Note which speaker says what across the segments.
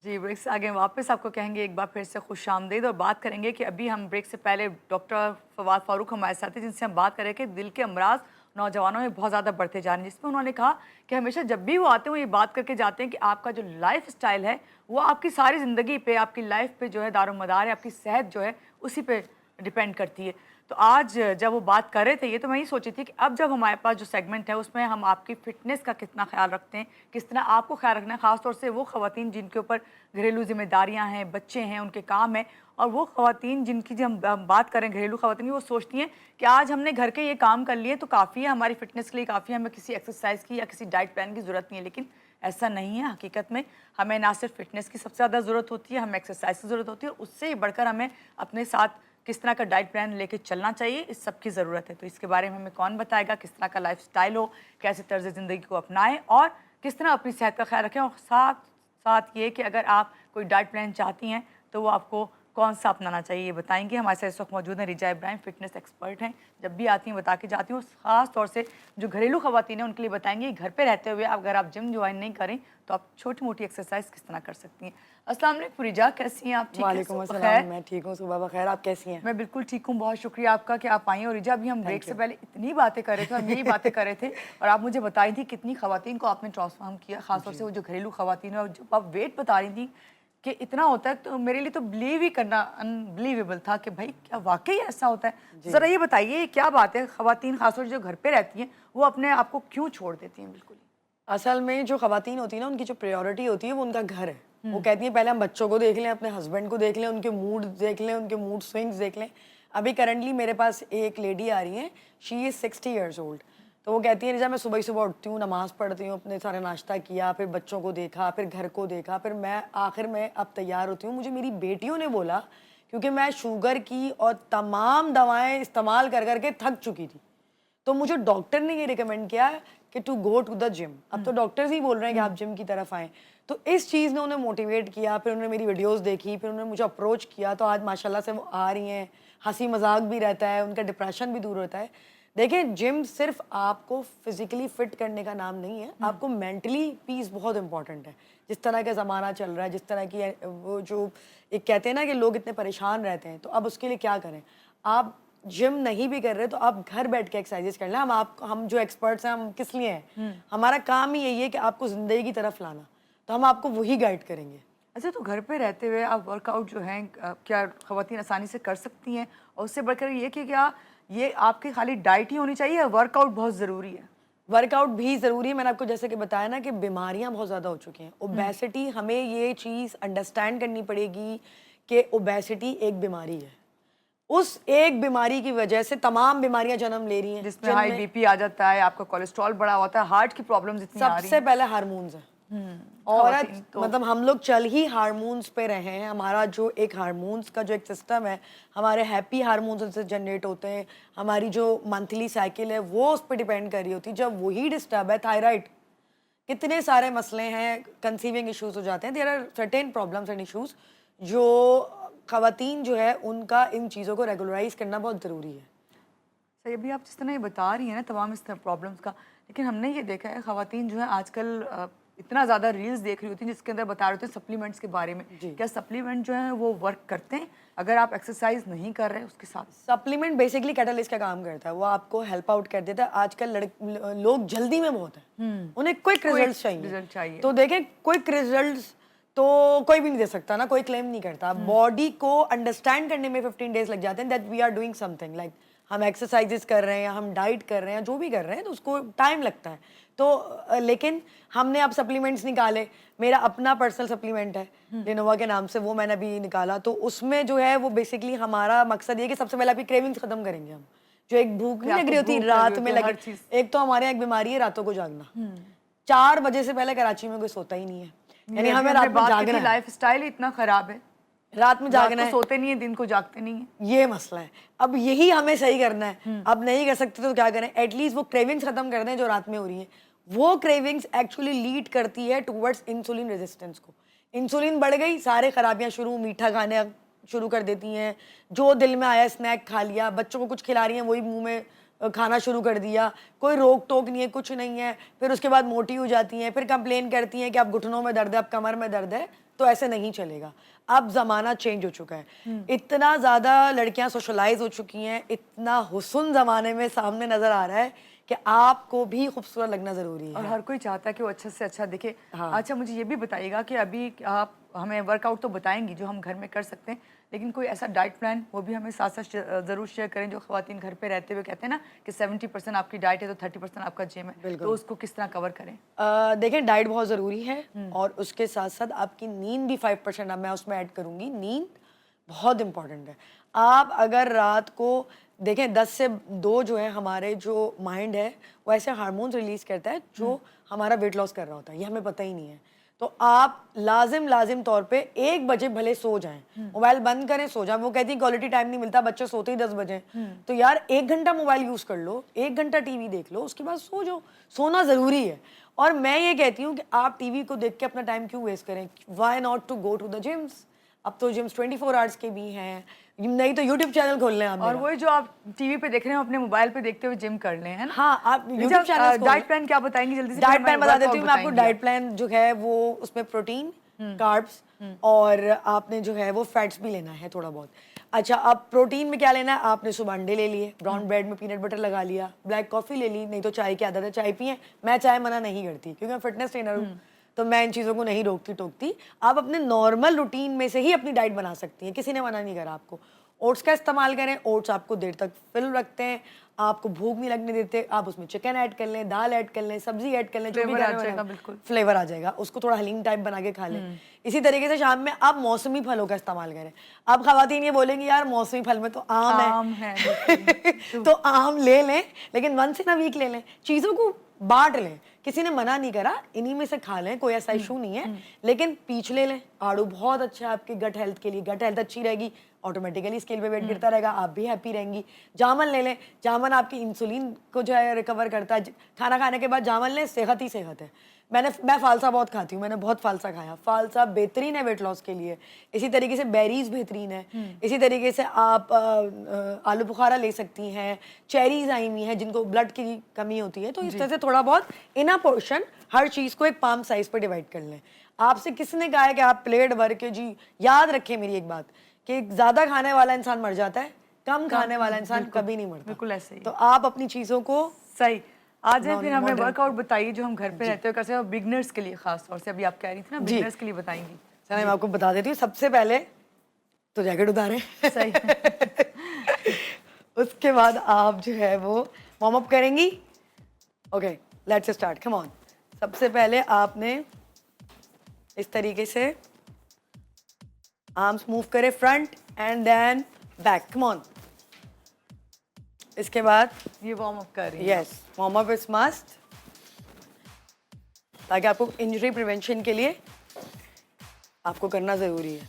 Speaker 1: जी, break से आगे वापस आपको कहेंगे एक बार फिर से खुशामदीद और बात करेंगे कि अभी हम ब्रेक से पहले डॉक्टर फवाद फारूक हमारे साथ थे जिनसे हम बात करें कि दिल के अमराज नौजवानों में बहुत ज़्यादा बढ़ते जा रहे हैं, जिसमें उन्होंने कहा कि हमेशा जब भी वो आते हैं वो ये बात करके जाते हैं कि आपका जो लाइफ स्टाइल है वो आपकी सारी ज़िंदगी पे, आपकी लाइफ पे जो है दारोमदार है, आपकी सेहत जो है उसी पे डिपेंड करती है। तो आज जब वो बात कर रहे थे ये, तो मैं ये सोची थी कि अब जब हमारे पास जो सेगमेंट है उसमें हम आपकी फ़िटनेस का कितना ख्याल रखते हैं, किस तरह आपको ख्याल रखना है, ख़ास तौर से वो ख़वातीन जिनके ऊपर घरेलू ज़िम्मेदारियाँ हैं, बच्चे हैं, उनके काम हैं, और वो ख़वातीन जिनकी जब हम बात करें घरेलू ख़वातीन की, वो सोचती हैं कि आज हमने घर के ये काम कर लिए तो काफ़ी है, हमारी फ़िटनेस के लिए काफ़ी है, हमें किसी एक्सरसाइज़ की या किसी डाइट प्लान की ज़रूरत नहीं है। लेकिन ऐसा नहीं है हकीकत में। हमें ना सिर्फ फ़िटनेस की सबसे ज़्यादा ज़रूरत होती है, हमें एक्सरसाइज़ की ज़रूरत होती है, और उससे ही बढ़कर हमें अपने साथ किस तरह का डाइट प्लान लेके चलना चाहिए, इस सब की ज़रूरत है। तो इसके बारे में हमें कौन बताएगा, किस तरह का लाइफ़स्टाइल हो, कैसे तर्ज़ ज़िंदगी को अपनाएं और किस तरह अपनी सेहत का ख्याल रखें, और साथ साथ ये कि अगर आप कोई डाइट प्लान चाहती हैं तो वो आपको कौन सा अपनाना चाहिए, ये बताएंगे। हमारे साथ इस वक्त मौजूद हैं रिजा इब्राहिम, फिटनेस एक्सपर्ट हैं, जब भी आती हैं बता के जाती हूँ। ख़ास तौर से जो घरेलू ख़वातीन हैं उनके लिए बताएंगे घर पे रहते हुए अगर आप जिम ज्वाइन नहीं करें तो आप छोटी मोटी एक्सरसाइज किस तरह कर सकती हैं। अस्सलाम वालेकुम रिजा, कैसी हैं आप? ठीक है,
Speaker 2: वालेकुम अस्सलाम, मैं ठीक हूँ। सुबह बखैर, आप कैसी हैं?
Speaker 1: मैं बिल्कुल ठीक हूँ, बहुत शुक्रिया आपका कि आप आई। और रिजा, अभी हम ब्रेक
Speaker 2: थैंक
Speaker 1: से
Speaker 2: यू।
Speaker 1: पहले इतनी बातें कर रहे थे, हम यही बातें कर रहे थे, और आप मुझे बता रही थी कितनी ख़वातीन को आपने ट्रांसफॉर्म किया, खासतौर से वो जो घरेलू ख़वातीन है, और जब आप वेट बता रही थी कि इतना होता है, तो मेरे लिए तो बिलीव ही करना अनबिलीवेबल था कि भाई क्या वाकई ऐसा होता है।
Speaker 2: जी।
Speaker 1: ज़रा ये बताइए क्या बात है, ख़वातीन खासतौर से जो घर पे रहती हैं वो अपने आप को क्यों छोड़ देती हैं बिल्कुल ही?
Speaker 2: असल में जो ख़वातीन होती हैं ना, उनकी जो प्रायोरिटी होती है वो उनका घर है। वो कहती हैं पहले हम बच्चों को देख लें, अपने हस्बैंड को देख लें, उनके मूड देख लें, उनके मूड स्विंग्स देख लें। अभी करंटली मेरे पास एक लेडी आ रही हैं, शी इज़ 60 ईयर्स ओल्ड। तो वो कहती है रिजा, मैं सुबह ही सुबह उठती हूँ, नमाज़ पढ़ती हूँ, अपने सारा नाश्ता किया, फिर बच्चों को देखा, फिर घर को देखा, फिर मैं आखिर में अब तैयार होती हूँ। मुझे मेरी बेटियों ने बोला, क्योंकि मैं शुगर की और तमाम दवाएँ इस्तेमाल कर कर के थक चुकी थी, तो मुझे डॉक्टर ने ये रिकमेंड किया कि to go to the gym. अब तो डॉक्टर्स ही बोल रहे हैं कि आप जिम की तरफ आएँ। तो इस चीज़ ने उन्हें मोटिवेट किया, फिर उन्होंने मेरी वीडियोस देखी, फिर उन्होंने मुझे अप्रोच किया, तो आज माशाल्लाह से वो आ रही हैं, हँसी मज़ाक भी रहता है, उनका डिप्रेशन भी दूर होता है। देखिए, जिम सिर्फ आपको फिज़िकली फिट करने का नाम नहीं है, आपको मेंटली पीस बहुत इम्पोर्टेंट है। जिस तरह का ज़माना चल रहा है, जिस तरह की वो जो एक कहते हैं ना कि लोग इतने परेशान रहते हैं, तो अब उसके लिए क्या करें? आप जिम नहीं भी कर रहे तो आप घर बैठ के एक्सरसाइजेस कर लें। हम जो एक्सपर्ट्स हैं, हम किस लिए हैं? हमारा काम ही यही है कि आपको ज़िंदगी की तरफ लाना, तो हम आपको वही गाइड करेंगे।
Speaker 1: अच्छा, तो घर पे रहते हुए आप वर्कआउट जो है क्या ख़वातीन आसानी से कर सकती हैं? और उससे बढ़कर ये कि क्या ये आपकी खाली डाइट ही होनी चाहिए या वर्कआउट बहुत ज़रूरी है?
Speaker 2: वर्कआउट भी ज़रूरी है। मैंने आपको जैसे कि बताया ना कि बीमारियाँ बहुत ज़्यादा हो चुकी हैं। ओबेसिटी, हमें ये चीज़ अंडरस्टैंड करनी पड़ेगी कि ओबेसिटी एक बीमारी है। उस एक बीमारी की वजह से तमाम बीमारियाँ जन्म ले रही हैं,
Speaker 1: जिसमें हाई
Speaker 2: जिनमें
Speaker 1: बीपी आ जाता है, आपका कोलेस्ट्रॉल बढ़ा होता है, हार्ट की प्रॉब्लम्स इतनी आ रही
Speaker 2: सबसे
Speaker 1: हैं।
Speaker 2: पहले हार्मोन्स है। औरत
Speaker 1: ख़वातीन तो
Speaker 2: मतलब हम लोग चल ही हार्मोन्स पे रहे हैं। हमारा जो एक हार्मोन्स का जो एक सिस्टम है, हमारे हैप्पी हार्मोन्स उनसे जनरेट होते हैं। हमारी जो मंथली साइकिल है वो उस पे डिपेंड कर रही होती है। जब वही डिस्टर्ब है, थायराइड, कितने सारे मसले हैं, कंसीविंग इश्यूज हो जाते हैं। There are certain problems and issues जो ख़वातीन जो है उनका इन चीज़ों को रेगुलराइज करना बहुत ज़रूरी है।
Speaker 1: सही, अभी आप जिस तरह ये बता रही हैं ना तमाम इस तरह प्रॉब्लम्स का, लेकिन हमने ये देखा है ख़वातीन जो है आजकल इतना ज़्यादा रील्स देख रही होती हैं जिसके अंदर बता रहे होते हैं सप्लीमेंट्स के बारे में।
Speaker 2: जी।
Speaker 1: क्या सप्लीमेंट जो है वो वर्क करते हैं अगर आप एक्सरसाइज नहीं कर रहे उसके साथ?
Speaker 2: सप्लीमेंट बेसिकली कैटलिस्ट का काम करता है। वो आपको हेल्प आउट कर देता है। आजकल लोग जल्दी में बहुत हैं, उन्हें क्विक रिजल्ट्स चाहिए।
Speaker 1: रिजल्ट चाहिए।
Speaker 2: तो देखें, क्विक रिजल्ट्स तो कोई भी नहीं दे सकता ना, कोई क्लेम नहीं करता। बॉडी को अंडरस्टैंड करने में 15 डेज लग जाते हैं that we are doing something, like हम एक्सरसाइजेस कर रहे हैं, हम डाइट कर रहे हैं, जो भी कर रहे हैं, तो उसको टाइम लगता है। तो लेकिन हमने अब सप्लीमेंट्स निकाले। मेरा अपना पर्सनल सप्लीमेंट है लिनोवा के नाम से, वो मैंने अभी निकाला। तो उसमें जो है वो बेसिकली हमारा मकसद ये है कि सबसे पहले आपकी क्रेविंग्स खत्म करेंगे हम। जो एक भूख नहीं
Speaker 1: कि
Speaker 2: लग रही
Speaker 1: आपको
Speaker 2: होती
Speaker 1: भूख लगी
Speaker 2: रात
Speaker 1: होती
Speaker 2: में
Speaker 1: है,
Speaker 2: लगे,
Speaker 1: हर चीज़।
Speaker 2: एक तो हमारे यहाँ एक बीमारी है रातों को जागना। 4 बजे से पहले कराची में कोई सोता ही नहीं है, यानी हमें रात में जागना है।
Speaker 1: लाइफ स्टाइल इतना ख़राब है,
Speaker 2: रात में
Speaker 1: रात
Speaker 2: जागना
Speaker 1: को
Speaker 2: है,
Speaker 1: सोते नहीं है, दिन को जागते नहीं है।
Speaker 2: ये मसला है। अब यही हमें सही करना है। अब नहीं कर सकते तो क्या करें? एटलीस्ट वो क्रेविंग्स खत्म कर दें जो रात में हो रही हैं। वो क्रेविंग्स एक्चुअली लीड करती है टुवर्ड्स इंसुलिन रेजिस्टेंस को। इंसुलिन बढ़ गई, सारे खराबियां शुरू, मीठा खाने शुरू कर देती हैं। जो दिल में आया स्नैक खा लिया, बच्चों को कुछ खिला रही हैं वही मुंह में खाना शुरू कर दिया, कोई रोक टोक नहीं है, कुछ नहीं है, फिर उसके बाद मोटी हो जाती हैं, फिर कंप्लेन करती हैं कि आप घुटनों में दर्द है, आप कमर में दर्द है, तो ऐसे नहीं चलेगा। अब ज़माना चेंज हो चुका है, इतना ज़्यादा लड़कियां सोशलाइज हो चुकी हैं, इतना हुस्न ज़माने में सामने नज़र आ रहा है कि आपको भी खूबसूरत लगना ज़रूरी
Speaker 1: और
Speaker 2: है।
Speaker 1: हर कोई चाहता है कि वो अच्छे से अच्छा दिखे।
Speaker 2: हाँ।
Speaker 1: अच्छा, मुझे ये भी बताइएगा कि अभी आप हमें वर्कआउट तो बताएंगी जो हम घर में कर सकते हैं, लेकिन कोई ऐसा डाइट प्लान वो भी हमें साथ साथ ज़रूर शेयर करें, जो ख़वातीन घर पे रहते हुए कहते हैं ना कि 70% आपकी डाइट है तो 30% आपका जिम है, तो उसको किस तरह कवर करें?
Speaker 2: देखें, डाइट बहुत ज़रूरी है और उसके साथ साथ आपकी नींद भी 5%, अब मैं उसमें ऐड करूँगी, नींद बहुत इंपॉर्टेंट है। आप अगर रात को देखें 10 से 2 जो है हमारे जो माइंड है वो ऐसे हार्मोन्स रिलीज करता है जो हमारा वेट लॉस कर रहा होता है, ये हमें पता ही नहीं है। तो आप लाजिम तौर पे 1 बजे भले सो जाएं, मोबाइल बंद करें, सो जाएं। वो कहती है क्वालिटी टाइम नहीं मिलता, बच्चे सोते ही 10 बजे, तो यार 1 घंटा मोबाइल यूज कर लो, 1 घंटा टीवी देख लो, उसके बाद सो जाओ। सोना जरूरी है। और मैं ये कहती हूँ कि आप टीवी को देख के अपना टाइम क्यों वेस्ट करें? Why not to go to the gyms? अब तो जिम्स 24 आवर्स के भी हैं, नहीं तो यूट्यूब चैनल खोल लें आप
Speaker 1: और
Speaker 2: मेरा।
Speaker 1: वही जो आप टीवी पे देख रहे हैं अपने मोबाइल पे देखते हुए जिम कर लें, है ना?
Speaker 2: हाँ, आप यूट्यूब चैनल
Speaker 1: डाइट प्लान क्या बताएंगी जल्दी से?
Speaker 2: डाइट प्लान बता देती हूँ मैं आपको।
Speaker 1: बताएंगी
Speaker 2: डाइट प्लान जो है वो उसमें प्रोटीन, कार्ब्स और आपने जो है वो फैट्स भी लेना है थोड़ा बहुत। अच्छा, अब प्रोटीन में क्या लेना है? आपने सुबह अंडे ले लिए, ब्राउन ब्रेड में पीनट बटर लगा लिया, ब्लैक कॉफी ले ली, नहीं तो चाय की आदत है चाय पिए। मैं चाय मना नहीं करती क्योंकि मैं फिटनेस ट्रेनर हूँ, तो मैं इन चीज़ों को नहीं रोकती टोकती। आप अपने नॉर्मल रूटीन में से ही अपनी डाइट बना सकती हैं, किसी ने मना नहीं करा आपको। ओट्स का इस्तेमाल करें, ओट्स आपको देर तक फिल रखते हैं, आपको भूख नहीं लगने देते। आप उसमें चिकन ऐड कर लें, दाल ऐड कर लें, सब्जी ऐड कर लें, जो भी
Speaker 1: फ्लेवर आ
Speaker 2: करना
Speaker 1: जाएगा,
Speaker 2: है,
Speaker 1: बिल्कुल
Speaker 2: फ्लेवर आ जाएगा। उसको थोड़ा हलीम टाइप बना के खा लें। इसी तरीके से शाम में आप मौसमी फलों का इस्तेमाल करें। अब खवातीन ये बोलेंगी यार मौसमी फल में तो आम है
Speaker 1: बिल्कुल।
Speaker 2: तो आम ले लें, लेकिन वंस इन अ वीक ले लें, चीज़ों को बांट लें। किसी ने मना नहीं करा, इन्हीं में से खा लें, कोई ऐसा इशू नहीं है। लेकिन पीच ले लें, आड़ू बहुत अच्छा है आपके गट हेल्थ के लिए। गट हेल्थ अच्छी रहेगी, ऑटोमेटिकली स्केल पे वेट गिरता रहेगा, आप भी हैप्पी रहेंगी। जामन ले लें, जामन आपकी इंसुलिन को जो है रिकवर करता है। खाना खाने के बाद जामन लें, सेहत ही सेहत है। मैं फालसा बहुत खाती हूँ, मैंने बहुत फालसा खाया। फालसा बेहतरीन है वेट लॉस के लिए। इसी तरीके से बेरीज बेहतरीन है। इसी तरीके से आप आलू बुखारा ले सकती हैं, चेरीज आई हुई हैं जिनको ब्लड की कमी होती है। तो इस तरह से थोड़ा बहुत इन अ पोर्शन हर चीज़ को एक पाम साइज पर डिवाइड कर लें। आपसे किसने कहा है कि आप प्लेट भर के? जी याद रखें मेरी एक बात कि ज़्यादा खाने वाला इंसान मर जाता है, कम खाने वाला इंसान कभी नहीं मरता।
Speaker 1: बिल्कुल ऐसे ही।
Speaker 2: तो आप अपनी चीज़ों को
Speaker 1: सही। आज है, फिर हमें
Speaker 2: modern-
Speaker 1: वर्कआउट बताइए जो हम घर पे रहते हुए कर सकते हैं, बिगनर्स के लिए खास तौर से। अभी आप कह रही थी ना बिगनर्स के लिए बताएंगी।
Speaker 2: चलिए मैं आपको बता देती हूँ। सबसे पहले तो जैकेट उतारें।
Speaker 1: सही।
Speaker 2: उसके बाद आप जो है वो वार्म अप करेंगी। Okay, let's start, come on. सबसे पहले आपने इस तरीके से आर्म्स मूव करें front and then back, come on. इसके बाद
Speaker 1: ये वार्म अप कर रही हैं।
Speaker 2: Yes, warm up is must, ताकि आपको इंजरी प्रिवेंशन के लिए आपको करना ज़रूरी है।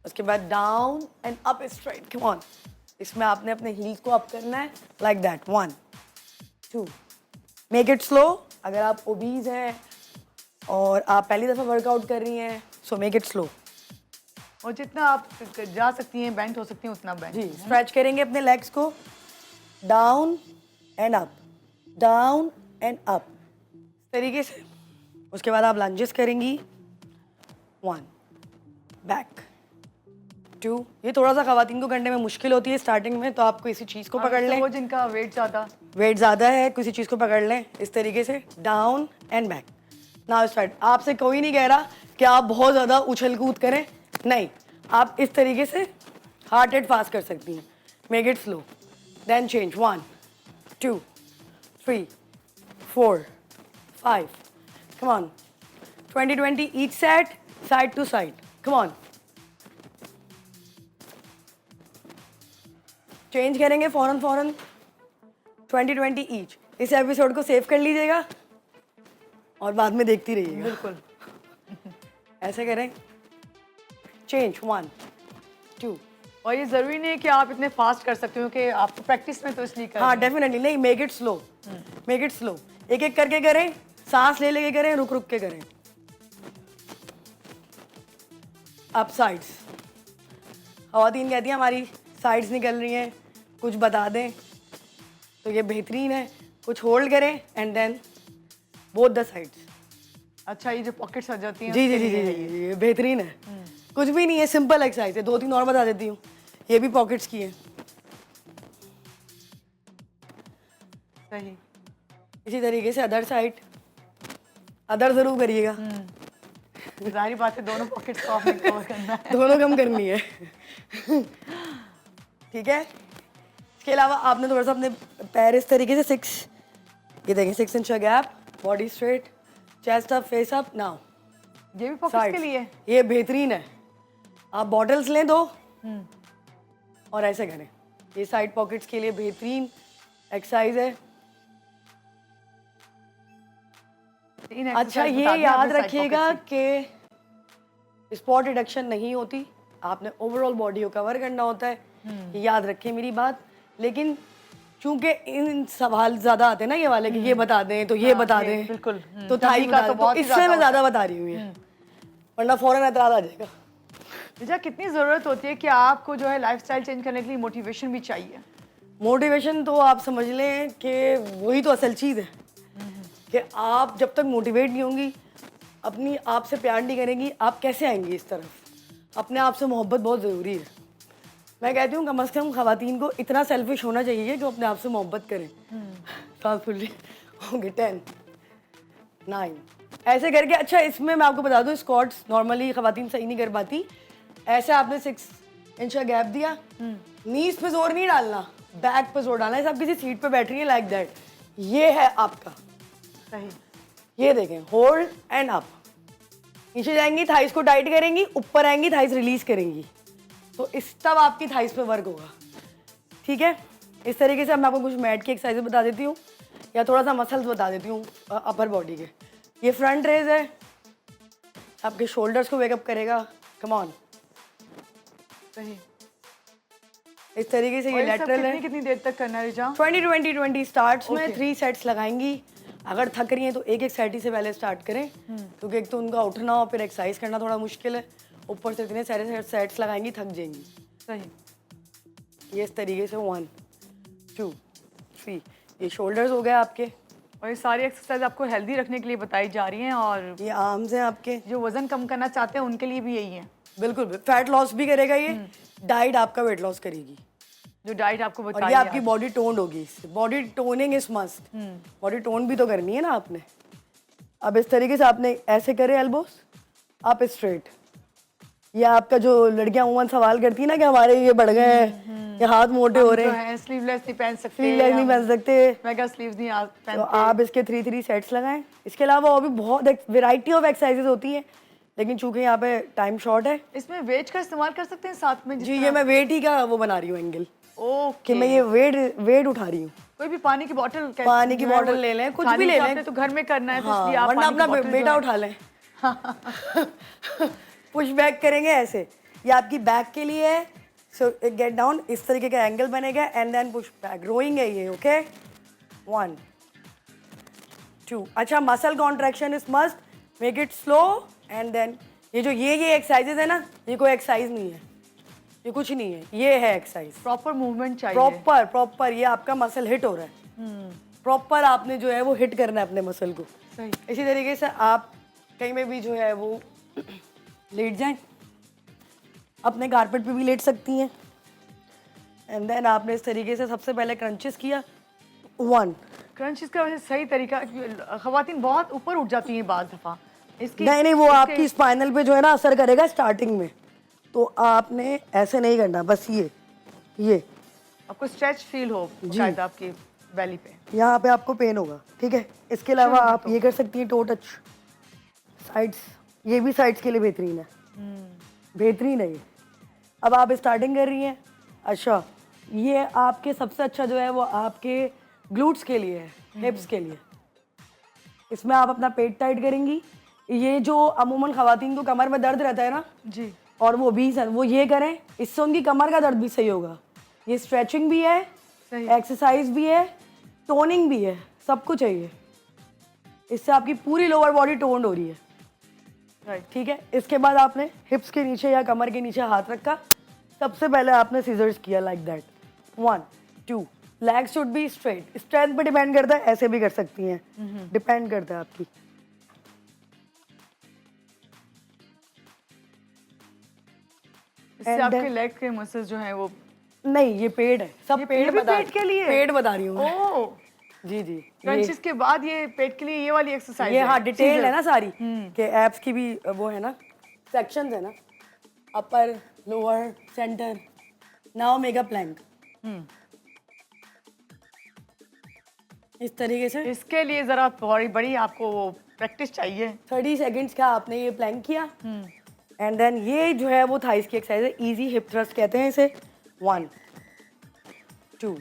Speaker 2: उसके बाद down and up straight, come on. इसमें आपने अपने हील्स को अप करना है, like that. 1 2, make it slow. अगर आप ओबीज हैं और आप पहली दफ़ा वर्कआउट कर रही हैं, सो मेक इट स्लो।
Speaker 1: और जितना आप जा सकती हैं, बेंट हो सकती हैं, उतना बेंट।
Speaker 2: जी, स्ट्रेच करेंगे अपने लेग्स को, down and up, down and up, इस तरीके से। उसके बाद आप लंजेस करेंगी। 1, बैक, 2। ये थोड़ा सा खवातीन को करने में मुश्किल होती है स्टार्टिंग में, तो आप किसी चीज़ को पकड़ लें।
Speaker 1: वो जिनका वेट ज़्यादा
Speaker 2: है, किसी चीज़ को पकड़ लें इस तरीके से, down and back. Now start. आपसे कोई नहीं कह रहा कि आप बहुत ज़्यादा उछल कूद करें, नहीं, आप इस तरीके से हार्ट रेट फास्ट कर सकती हैं। Make it slow, then change. 1 2 3 4 5, come on. 20-20 each set, side to side, come on. Change करेंगे फौरन 20-20 ईच। इस एपिसोड को सेव कर लीजिएगा और बाद में देखती रहिएगा।
Speaker 1: बिल्कुल।
Speaker 2: ऐसे करें, चेंज। 1 2।
Speaker 1: और ये जरूरी नहीं है कि आप इतने फास्ट कर सकते हो, कि आपको प्रैक्टिस में तो इसलिए कर
Speaker 2: हाँ डेफिनेटली नहीं, make it slow, make it slow. एक एक करके करें, सांस ले लेके करें, रुक रुक के करें। Up sides. खवातीन कहती हैं हमारी साइड्स निकल रही हैं, कुछ बता दें, तो ये बेहतरीन है। कुछ होल्ड करें and then both the sides.
Speaker 1: अच्छा, ये जो पॉकेट्स आ जाती हैं
Speaker 2: जी जी
Speaker 1: उसके
Speaker 2: जी
Speaker 1: लिए
Speaker 2: जी
Speaker 1: है ये।
Speaker 2: जी, ये बेहतरीन है। कुछ भी नहीं है, सिंपल एक्सरसाइज है। 2-3 और बता देती हूँ। ये भी पॉकेट्स की है।
Speaker 1: सही।
Speaker 2: इसी तरीके से अदर साइड, अदर जरूर करिएगा।
Speaker 1: जाहिर बात है दोनों पॉकेट्स को आपने कवर करना है।
Speaker 2: दोनों कम करनी है। ठीक है। इसके अलावा आपने थोड़ा सा अपने पैर इस तरीके से 6, ये देखें 6 इंच का gap, body straight, chest up, face up. Now
Speaker 1: ये भी पॉकेट्स के लिए।
Speaker 2: ये बेहतरीन है। आप बॉटल्स लें 2 और ऐसे करें। ये साइड पॉकेट्स के लिए बेहतरीन एक्सरसाइज है। अच्छा, ये याद रखिएगा कि स्पॉट रिडक्शन नहीं होती, आपने ओवरऑल बॉडी को कवर करना होता है। ये याद रखें मेरी बात। लेकिन चूंकि इन सवाल ज्यादा आते हैं ना ये वाले कि ये बता दें तो ये बता दें,
Speaker 1: बिल्कुल।
Speaker 2: तो थाई
Speaker 1: का
Speaker 2: बता
Speaker 1: तो
Speaker 2: दें, तो
Speaker 1: बहुत ही
Speaker 2: इसलिए मैं ज्यादा बता रही हूँ ये, वरना फौरन एतराज आ जाएगा।
Speaker 1: रिचा, कितनी ज़रूरत होती है कि आपको जो है लाइफस्टाइल चेंज करने के लिए मोटिवेशन भी चाहिए?
Speaker 2: मोटिवेशन तो आप समझ लें कि वही तो असल चीज़ है कि आप जब तक मोटिवेट नहीं होंगी, अपनी आप से प्यार नहीं करेंगी, आप कैसे आएंगी इस तरफ? अपने आप से मोहब्बत बहुत ज़रूरी है। मैं कहती हूँ कम से कम ख़वातीन को इतना सेल्फिश होना चाहिए कि अपने आप से मोहब्बत करें। सांस फूल रही होंगे। 10 9 ऐसे करके। अच्छा, इसमें मैं आपको बता दूँ, स्क्वाट्स नॉर्मली ख़वातीन सही नहीं कर पाती। ऐसे आपने 6 इंच का गैप दिया, नीज पे जोर नहीं डालना, बैक पे जोर डालना है। आप किसी सीट पे बैठ रही है लाइक दैट, ये है आपका।
Speaker 1: सही।
Speaker 2: ये देखें, होल्ड एंड अप। नीचे जाएंगी, थाइस को टाइट करेंगी, ऊपर आएंगी, थाइस रिलीज करेंगी, तो इस तब आपकी थाइस पे वर्क होगा। ठीक है। इस तरीके से मैं आपको कुछ मैट की एक्सरसाइज बता देती हूँ या थोड़ा सा मसल्स बता देती हूँ अपर बॉडी के। ये फ्रंट रेज है, आपके शोल्डर्स को वेकअप करेगा। Come on.
Speaker 1: सही।
Speaker 2: इस तरीके से ये लेटरल है।
Speaker 1: कितनी देर तक करना है रिचा?
Speaker 2: 20-20-20 स्टार्ट्स में 3 सेट्स लगाएंगी। अगर थक रही हैं तो एक सेट ही से पहले स्टार्ट करें, क्योंकि एक तो उनका उठना और फिर एक्सरसाइज करना थोड़ा मुश्किल है, ऊपर से इतने सारे सेट्स लगाएंगी, थक जाएंगी।
Speaker 1: सही।
Speaker 2: ये इस तरीके से 1 2 3, ये शोल्डर्स हो गए आपके।
Speaker 1: और ये सारी एक्सरसाइज आपको हेल्दी रखने के लिए बताई जा रही हैं, और
Speaker 2: ये आर्म्स हैं आपके।
Speaker 1: जो वजन कम करना चाहते हैं उनके लिए भी यही है।
Speaker 2: बिल्कुल, फैट लॉस भी करेगा ये, डाइट आपका वेट लॉस करेगी।
Speaker 1: जो डाइट आपको
Speaker 2: और
Speaker 1: बताई
Speaker 2: ये आपकी बॉडी टोन्ड होगी इससे। Body toning is must. Body tone भी तो करनी है ना आपने। अब इस तरीके से आपने ऐसे करे एल्बोस अप स्ट्रेट। ये आपका जो लड़कियां उमन सवाल करती है ना कि हमारे ये बढ़ गए हैं, ये हाथ मोटे हो रहे हैं,
Speaker 1: स्लीवलेस नहीं पहन सकते,
Speaker 2: स्लीवलेस नहीं पहन सकते,
Speaker 1: मेगा स्लीव्स नहीं पहनते,
Speaker 2: तो आप इसके 3 सेट्स लगाएं। इसके अलावा और भी बहुत वैरायटी ऑफ एक्सरसाइजेज होती हैं, लेकिन चूंकि यहाँ पे टाइम शॉर्ट है।
Speaker 1: इसमें वेट का इस्तेमाल कर सकते हैं साथ में?
Speaker 2: जी, ये मैं वेट ही का वो बना रही हूँ एंगल,
Speaker 1: ओके,
Speaker 2: कि मैं ये वेट उठा रही हूँ।
Speaker 1: कोई भी पानी की बोतल,
Speaker 2: पानी की बोतल ले लें, कुछ भी ले लें,
Speaker 1: तो घर में करना है, तो
Speaker 2: हाँ,
Speaker 1: इसलिए आप
Speaker 2: वरना अपना बेटा उठा लें। पुश बैक करेंगे ऐसे, ये आपकी बैक के लिए है। सो गेट डाउन, इस तरीके का एंगल बनेगा and then push back. Rowing है ये। ओके, 1 2। अच्छा, muscle contraction is must, make it slow and then ये जो ये एक्सरसाइजेज है ना, ये कोई एक्सरसाइज नहीं है, ये कुछ नहीं है, ये है एक्सरसाइज।
Speaker 1: प्रॉपर मूवमेंट चाहिए,
Speaker 2: प्रॉपर ये आपका मसल हिट हो रहा है। प्रॉपर आपने जो है वो हिट करना है अपने मसल को।
Speaker 1: सही।
Speaker 2: इसी तरीके से आप कहीं में भी जो है वो लेट जाएं, अपने कारपेट पे भी लेट सकती हैं। एंड देन आपने इस तरीके से सबसे पहले क्रंचेस किया। 1
Speaker 1: क्रंचेस का वैसे सही तरीका, खवातीन बहुत ऊपर उठ जाती हैं बाद दफा इसकी।
Speaker 2: नहीं, वो आपकी स्पाइनल पे जो है ना असर करेगा स्टार्टिंग में, तो आपने ऐसे नहीं करना, बस ये
Speaker 1: आपको स्ट्रेच फील हो शायद आपकी बेली पे,
Speaker 2: यहाँ पे आपको पेन होगा। ठीक है। इसके अलावा आप ये कर सकती हैं, टो टच साइड्स, ये भी साइड्स के लिए बेहतरीन है, बेहतरीन है ये। अब आप स्टार्टिंग कर रही हैं। अच्छा, ये आपके सबसे अच्छा जो है वो आपके ग्लूट्स के लिए है, हिप्स के लिए। इसमें आप अपना पेट टाइट करेंगी। ये जो अमूमन खवातीन को कमर में दर्द रहता है ना
Speaker 1: जी,
Speaker 2: और वो ये करें, इससे उनकी कमर का दर्द भी सही होगा। ये स्ट्रेचिंग भी है, एक्सरसाइज भी है, टोनिंग भी है, सब कुछ है ये। इससे आपकी पूरी लोअर बॉडी टोन्ड हो रही है।
Speaker 1: राइट।
Speaker 2: ठीक है। इसके बाद आपने हिप्स के नीचे या कमर के नीचे हाथ रखा। सबसे पहले आपने सीजर्स किया like that, 1 2 legs should be straight, strength पे डिपेंड करता है, ऐसे भी कर सकती हैं, डिपेंड करता है आपकी।
Speaker 1: इससे
Speaker 2: And
Speaker 1: आपके
Speaker 2: then-
Speaker 1: लेग के मसल्स जो हैं वो
Speaker 2: नहीं, ये पेड़ है, सब
Speaker 1: ये
Speaker 2: पेड़
Speaker 1: भी
Speaker 2: बता
Speaker 1: पेट के लिए?
Speaker 2: पेड़ बता रही हूँ मैं।
Speaker 1: ओह
Speaker 2: जी जी,
Speaker 1: क्रंचेस के बाद ये पेट के लिए ये वाली एक्सरसाइज
Speaker 2: ये
Speaker 1: है।
Speaker 2: हाँ डिटेल
Speaker 1: Scissor।
Speaker 2: है ना सारी, कि एब्स की भी वो है ना, सेक्शंस है ना, upper, lower, centre. Now mega plank, इस तरीके से
Speaker 1: इसके लिए जरा बड़ी बड़ी आपको वो प्रैक्टिस चाहिए।
Speaker 2: 30 सेकंड्स का आपने ये प्लैंक किया, एंड देन ये जो है वो थाइस की एक्सरसाइज है, इजी हिप थ्रस्ट कहते हैं इसे। 1 2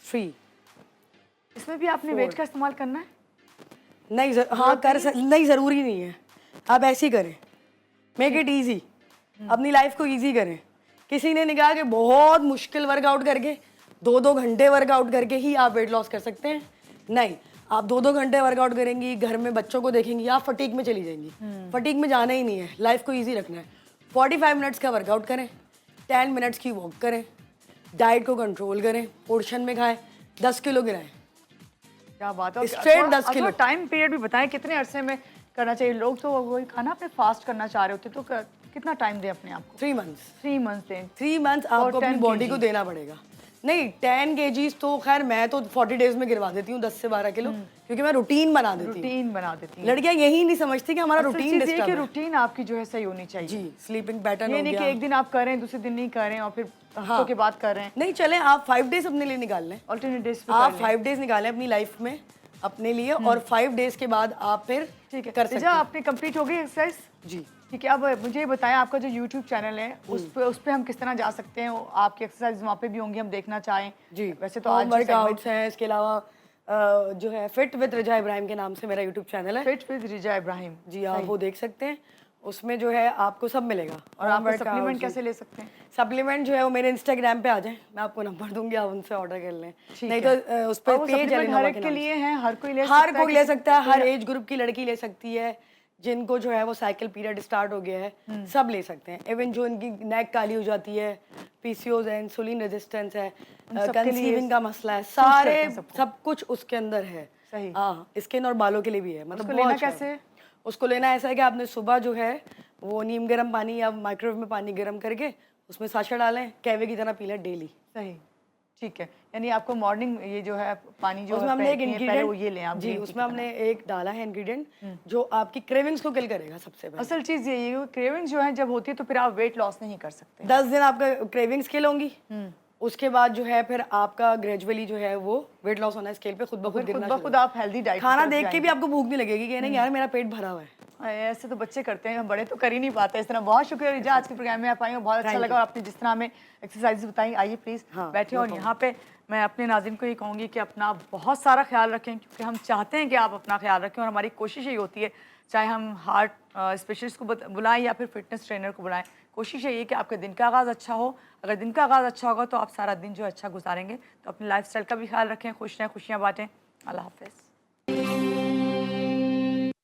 Speaker 2: 3।
Speaker 1: इसमें भी आपने वेट का इस्तेमाल करना है?
Speaker 2: नहीं हाँ नहीं, ज़रूरी नहीं है, आप ऐसे ही करें, मेक इट ईजी, अपनी लाइफ को ईजी करें। किसी ने नहीं कहा कि बहुत मुश्किल वर्कआउट करके 2-2 घंटे वर्कआउट करके ही आप वेट लॉस कर सकते हैं। नहीं, आप 2-2 घंटे वर्कआउट करेंगी, घर में बच्चों को देखेंगी, आप फटीक में चली जाएंगी। फटीक में जाना ही नहीं है, लाइफ को ईजी रखना है। 45 मिनट्स का वर्कआउट करें, 10 मिनट्स की वॉक करें, डाइट को कंट्रोल करें, पोर्शन में खाएं, 10 किलो गिराएं।
Speaker 1: क्या बात है।
Speaker 2: Straight 10 kilo.
Speaker 1: टाइम पीरियड भी बताएं कितने अरसे में करना चाहिए। लोग तो वही खाना अपने फास्ट करना चाह रहे होते तो कितना टाइम दें अपने आप को?
Speaker 2: 3 मंथ्स।
Speaker 1: 3 मंथ्स दें।
Speaker 2: 3 मंथ्स आपको अपनी
Speaker 1: 10
Speaker 2: बॉडी को
Speaker 1: kg।
Speaker 2: देना पड़ेगा। नहीं 10 kgs तो खैर मैं तो 40 डेज में गिरवा देती हूँ, 10 से 12 किलो, क्योंकि मैं रूटीन बना देती हूँ।
Speaker 1: रूटीन बना देती हैं।
Speaker 2: लड़कियां यही नहीं समझती कि हमारा
Speaker 1: असल
Speaker 2: रूटीन
Speaker 1: चीज़ ये
Speaker 2: डिस्टर्ब
Speaker 1: कि
Speaker 2: है।
Speaker 1: रूटीन आपकी जो है सही होनी चाहिए।
Speaker 2: जी, स्लीपिंग पैटर्न
Speaker 1: ये
Speaker 2: हो
Speaker 1: नहीं कि
Speaker 2: गया।
Speaker 1: एक दिन आप कर रहे हैं दूसरे दिन नहीं कर रहे हैं और फिर हफ्तों के बाद कर रहे हैं।
Speaker 2: नहीं चले, आप 5 डेज अपने लिए निकाल लें,
Speaker 1: ऑल्टरनेट डेज पे
Speaker 2: आप 5 डेज निकालें अपनी लाइफ में अपने लिए, और 5 डेज के बाद आप फिर
Speaker 1: ठीक है
Speaker 2: कर सकते
Speaker 1: रिजा,
Speaker 2: हैं।
Speaker 1: आपने कंप्लीट हो गई एक्सरसाइज?
Speaker 2: जी
Speaker 1: ठीक है, अब मुझे ये बताएं आपका जो YouTube चैनल है उस पे हम किस तरह जा सकते हैं? आपकी एक्सरसाइज वहाँ पे भी होंगी, हम देखना चाहें।
Speaker 2: जी,
Speaker 1: वैसे तो आज
Speaker 2: वर्कआउट्स हैं, इसके अलावा जो है फिट विद रिजा इब्राहिम के नाम से मेरा यूट्यूब चैनल है।
Speaker 1: फिट विद रिजा इब्राहिम।
Speaker 2: जी, आप वो देख सकते हैं, उसमें जो है आपको सब मिलेगा।
Speaker 1: और आप सप्लीमेंट कैसे ले सकते हैं?
Speaker 2: सप्लीमेंट जो है वो मेरे इंस्टाग्राम पे आ जाए, मैं आपको नंबर दूंगी, आप उनसे ऑर्डर कर लें।
Speaker 1: ठीक
Speaker 2: नहीं
Speaker 1: है।
Speaker 2: तो उस पर
Speaker 1: वो
Speaker 2: पेज
Speaker 1: supplement हर एक के लिए है, हर कोई ले
Speaker 2: हर
Speaker 1: सकता है
Speaker 2: कोई ले
Speaker 1: किसी-
Speaker 2: सकता है, हर एज ग्रुप की लड़की ले सकती है, जिनको जो है वो साइकिल पीरियड स्टार्ट हो गया है, सब ले सकते हैं। इवन जो इनकी नेक काली हो जाती है, पीसीओज है, इंसुलिन रेजिस्टेंस है,
Speaker 1: सबके लिए
Speaker 2: कंसीविंग का मसला है,
Speaker 1: करते
Speaker 2: सारे
Speaker 1: हैं सबको।
Speaker 2: सब कुछ उसके अंदर है।
Speaker 1: सही।
Speaker 2: हाँ, स्किन और बालों के लिए भी है। मतलब
Speaker 1: उसको
Speaker 2: बहुत
Speaker 1: लेना
Speaker 2: अच्छा है।
Speaker 1: कैसे?
Speaker 2: उसको लेना ऐसा है कि आपने सुबह जो है वो नीम गर्म पानी या माइक्रोवेव में पानी गर्म करके उसमें साशा डालें, कैवे की तरह पी लें डेली।
Speaker 1: सही, ठीक है। यानी आपको मॉर्निंग ये जो है पानी जो
Speaker 2: उसमें
Speaker 1: है
Speaker 2: हमने एक
Speaker 1: पहले वो
Speaker 2: इंग्रेडिएंट
Speaker 1: ये लें आप
Speaker 2: जी,
Speaker 1: green tea
Speaker 2: उसमें
Speaker 1: की तरह।
Speaker 2: हमने एक डाला है इंग्रेडिएंट जो आपकी क्रेविंग्स को किल करेगा सबसे पहले।
Speaker 1: असल चीज़ यही है, क्रेविंग्स जो है जब होती है तो फिर आप वेट लॉस नहीं कर सकते।
Speaker 2: 10 दिन आपका क्रेविंग्स किल होंगी, उसके बाद जो है फिर आपका ग्रेजुअली जो है वो वेट लॉस होना है, स्केल पे खुद ब खुद
Speaker 1: फिर
Speaker 2: गिरना
Speaker 1: खुद ब
Speaker 2: शुरू
Speaker 1: खुद आप हेल्दी डाइट
Speaker 2: खाना देख के भी आपको भूख नहीं लगेगी कि नहीं यार मेरा पेट भरा हुआ है।
Speaker 1: ऐसे तो बच्चे करते हैं, हम बड़े तो कर ही नहीं पाते इस तरह। बहुत शुक्रिया रिजा, आज के प्रोग्राम में आप आई हो, बहुत अच्छा
Speaker 2: Thank
Speaker 1: लगा। और आपने जिस तरह हमें एक्सरसाइज बताई, आइए प्लीज
Speaker 2: हाँ,
Speaker 1: बैठे।
Speaker 2: no
Speaker 1: और यहाँ पे मैं अपने नाज़रीन को ये कहूँगी कि अपना बहुत सारा ख्याल रखें, क्योंकि हम चाहते हैं कि आप अपना ख्याल रखें और हमारी कोशिश यही होती है, चाहे हम हार्ट स्पेशलिस्ट को बुलाएं या फिर फिटनेस ट्रेनर को बुलाएं, कोशिश यही है कि आपके दिन का आगाज़ अच्छा हो। अगर दिन का आगाज़ अच्छा होगा तो आप सारा दिन जो अच्छा गुजारेंगे। तो अपनी लाइफस्टाइल का भी ख्याल रखें, खुश रहें, खुशियाँ बांटें। अल्लाह हाफ़िज़।